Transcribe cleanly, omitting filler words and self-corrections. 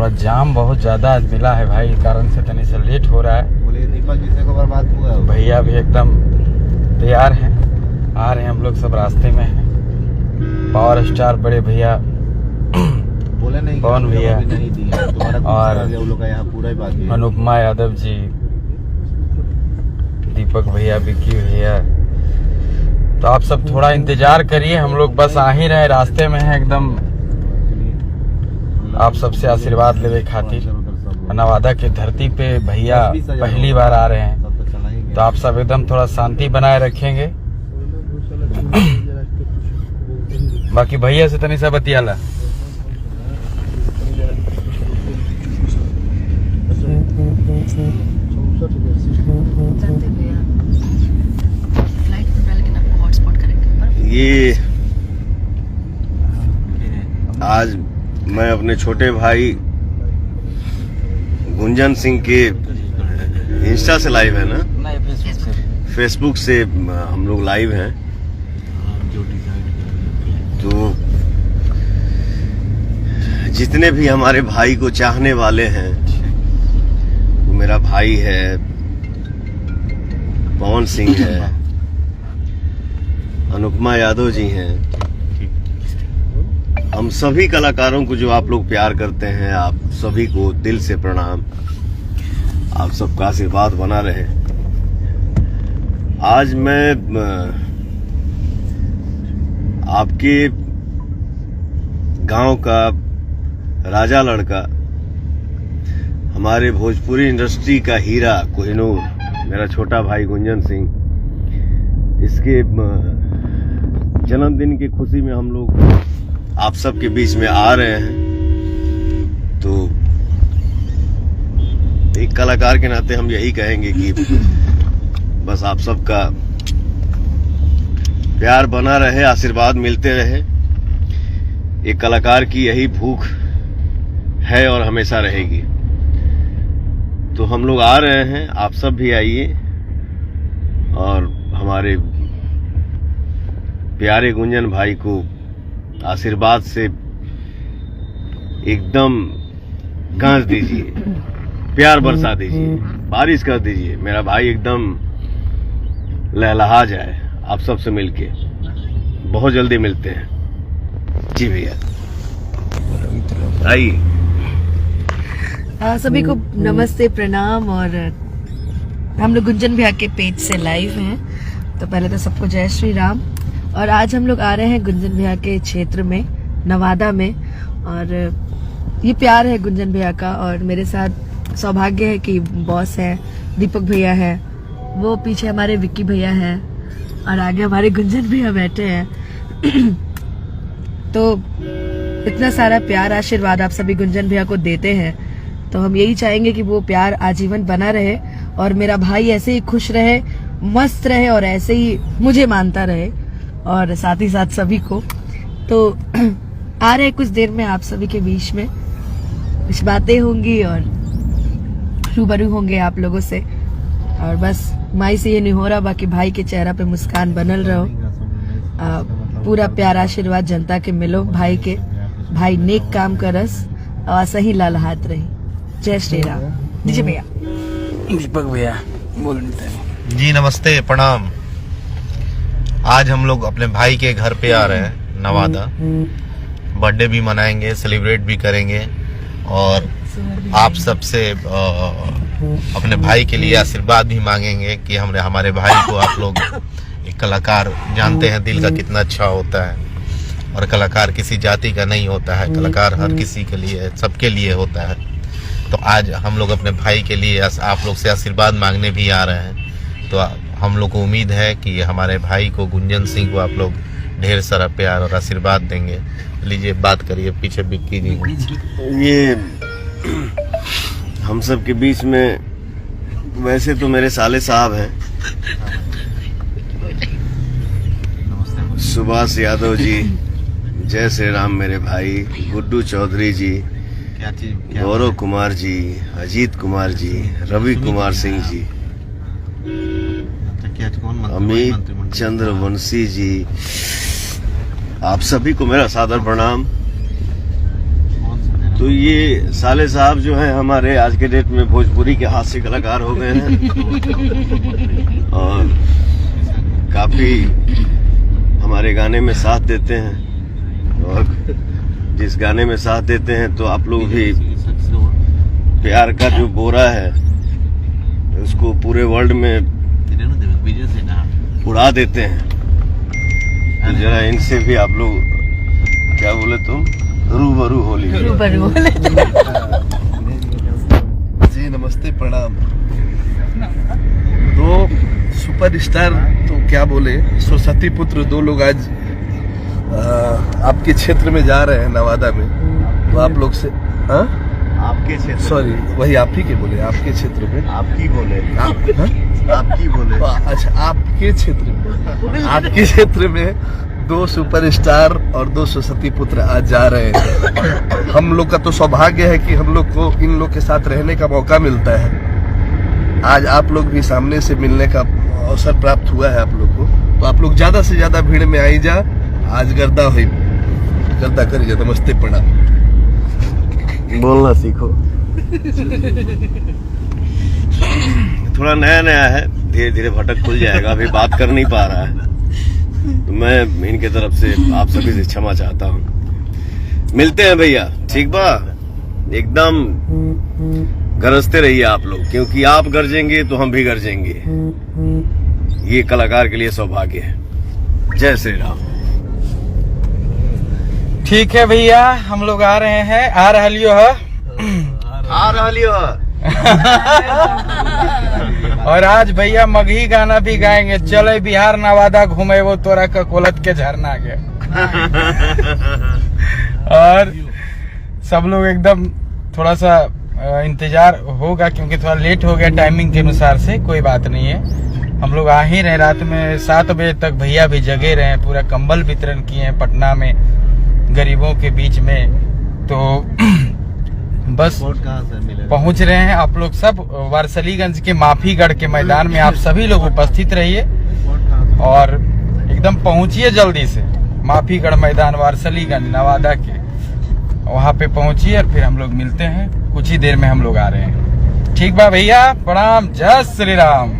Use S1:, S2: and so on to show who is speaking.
S1: थोड़ा जाम बहुत ज़्यादा आज मिला है भाई, कारण से तनी से लेट हो रहा है।
S2: बोले दीपक जी से खबर बात हुआ है।
S1: भैया भी एकदम तैयार हैं, आ रहे हैं, हम लोग सब रास्ते में हैं। पावर स्टार बड़े भैया
S2: बोले नहीं
S1: कौन भैया
S2: और पूरा ही बाकी है।
S1: अनुपमा यादव जी, दीपक भैया, विक्की भैया। तो आप सब थोड़ा इंतजार करिए, हम लोग बस आ ही रहे, रास्ते में हैं एकदम। आप सबसे आशीर्वाद लेवे खातिर नवादा की धरती पे भैया पहली बार आ रहे हैं, तो आप सब एकदम थोड़ा शांति बनाए रखेंगे। बाकी भैया से तनी सा बतियाला।
S3: ये आज मैं अपने छोटे भाई गुंजन सिंह के इंस्टा से लाइव है ना, फेसबुक से हम लोग लाइव हैं। तो जितने भी हमारे भाई को चाहने वाले हैं, वो मेरा भाई है, पवन सिंह है, अनुपमा यादव जी हैं, हम सभी कलाकारों को जो आप लोग प्यार करते हैं, आप सभी को दिल से प्रणाम। आप सबका आशीर्वाद बना रहे। आज मैं आपके गांव का राजा लड़का, हमारे भोजपुरी इंडस्ट्री का हीरा कोहिनूर, मेरा छोटा भाई गुंजन सिंह, इसके जन्मदिन की खुशी में हम लोग आप सबके बीच में आ रहे हैं। तो एक कलाकार के नाते हम यही कहेंगे कि बस आप सबका प्यार बना रहे, आशीर्वाद मिलते रहे। एक कलाकार की यही भूख है और हमेशा रहेगी। तो हम लोग आ रहे हैं, आप सब भी आइए और हमारे प्यारे गुंजन भाई को आशीर्वाद से एकदम गांज दीजिए, प्यार बरसा दीजिए, बारिश कर दीजिए। मेरा भाई एकदम लहलहा जाए आप सबसे मिलके। बहुत जल्दी मिलते हैं जी भैया, आइए।
S4: सभी को नमस्ते, प्रणाम। और हम लोग गुंजन भैया के पेज से लाइव हैं, तो पहले तो सबको जय श्री राम। और आज हम लोग आ रहे हैं गुंजन भैया के क्षेत्र में, नवादा में। और ये प्यार है गुंजन भैया का, और मेरे साथ सौभाग्य है कि बॉस है, दीपक भैया है, वो पीछे हमारे विक्की भैया हैं, और आगे हमारे गुंजन भैया बैठे हैं। तो इतना सारा प्यार, आशीर्वाद आप सभी गुंजन भैया को देते हैं, तो हम यही चाहेंगे कि वो प्यार आजीवन बना रहे और मेरा भाई ऐसे ही खुश रहे, मस्त रहे और ऐसे ही मुझे मानता रहे, और साथ ही साथ सभी को। तो आ रहे कुछ देर में आप सभी के बीच में कुछ बातें होंगी और रूबरू होंगे आप लोगों से। और बस माई से ये नहीं हो रहा, बाकी भाई के चेहरा पे मुस्कान बनल रहो। पूरा प्यार आशीर्वाद जनता के मिलो भाई के। भाई नेक काम करस और सही लाल हाथ रही। जय श्री राम। दीजिए भैया।
S1: दीपक भैया बोलते
S2: जी नमस्ते, प्रणाम। आज हम लोग अपने भाई के घर पे आ रहे हैं नवादा। बर्थडे भी मनाएंगे, सेलिब्रेट भी करेंगे, और आप सबसे अपने भाई के लिए आशीर्वाद भी मांगेंगे कि हमारे भाई को आप लोग, एक कलाकार जानते हैं दिल का कितना अच्छा होता है, और कलाकार किसी जाति का नहीं होता है, कलाकार हर किसी के लिए, सबके लिए होता है। तो आज हम लोग अपने भाई के लिए आप लोग से आशीर्वाद मांगने भी आ रहे हैं। तो हम लोग को उम्मीद है कि हमारे भाई को, गुंजन सिंह को, आप लोग ढेर सारा प्यार और आशीर्वाद देंगे। लीजिए बात करिए, पीछे विक्की जी।
S3: ये हम सब के बीच में वैसे तो मेरे साले साहब हैं, सुभाष यादव जी, जय श्री राम मेरे भाई, गुड्डू चौधरी जी, गौरव कुमार जी, अजीत कुमार जी, रवि कुमार सिंह जी, अमित चंद्रवंशी जी, आप सभी को मेरा सादर प्रणाम। तो ये साले साहब जो है हमारे आज के डेट में भोजपुरी के हास्य कलाकार हो गए हैं और काफी हमारे गाने में साथ देते हैं। और जिस गाने में साथ देते हैं तो आप लोग भी प्यार का जो बोरा है उसको पूरे वर्ल्ड में उड़ा देते हैं। तो जरा इनसे भी आप लोग क्या बोले तुम रूबरू हो लीजिए।
S5: जी नमस्ते, प्रणाम। दो सुपरस्टार तो क्या बोले, सरस्वती पुत्र दो लोग आज आपके क्षेत्र में जा रहे हैं नवादा में। तो आप लोग से
S3: आपके क्षेत्र,
S5: सॉरी वही आप ही के बोले, आपके क्षेत्र में
S3: आपकी बोले,
S5: आपकी बोले, अच्छा आपके क्षेत्र में, आपके क्षेत्र में दो सुपरस्टार और दो सरस्वती पुत्र आज जा रहे हैं। हम लोग का तो सौभाग्य है कि हम लोग को इन लोग के साथ रहने का मौका मिलता है। आज आप लोग भी सामने से मिलने का अवसर प्राप्त हुआ है आप लोग को। तो आप लोग ज्यादा से ज्यादा भीड़ में आई जा, आज गर्दा हुई गर्दा करिए। नमस्ते, प्रणाम।
S3: बोलना सीखो। थोड़ा नया नया है, धीरे धीरे भटक खुल जाएगा, अभी बात कर नहीं पा रहा है। तो मैं इनके तरफ से आप सभी से क्षमा चाहता हूँ। मिलते हैं भैया, ठीक बा? एकदम गरजते रहिए आप लोग, क्योंकि आप गरजेंगे तो हम भी गरजेंगे। ये कलाकार के लिए सौभाग्य है। जय श्री राम।
S1: ठीक है भैया, हम लोग आ रहे हैं। आ रहलियो है,
S3: आ रहा
S1: और आज भैया मगही गाना भी गाएंगे। चले बिहार नवादा घूमे वो तोरा ककोलत के झरना के। और सब लोग एकदम थोड़ा सा इंतजार होगा, क्योंकि थोड़ा लेट हो गया टाइमिंग के अनुसार से। कोई बात नहीं है, हम लोग आ ही रहे। रात में 7 बजे तक भैया भी जगे रहे हैं, पूरा कंबल वितरण किए हैं पटना में गरीबों के बीच में। तो बस पहुंच रहे हैं। आप लोग सब वारसलीगंज के माफीगढ़ के मैदान में आप सभी लोग उपस्थित रहिए और एकदम पहुंचिए जल्दी से। माफीगढ़ मैदान वारसलीगंज नवादा के, वहां पे पहुंचिए और फिर हम लोग मिलते हैं। कुछ ही देर में हम लोग आ रहे हैं। ठीक बा भैया, प्रणाम। जय श्री राम।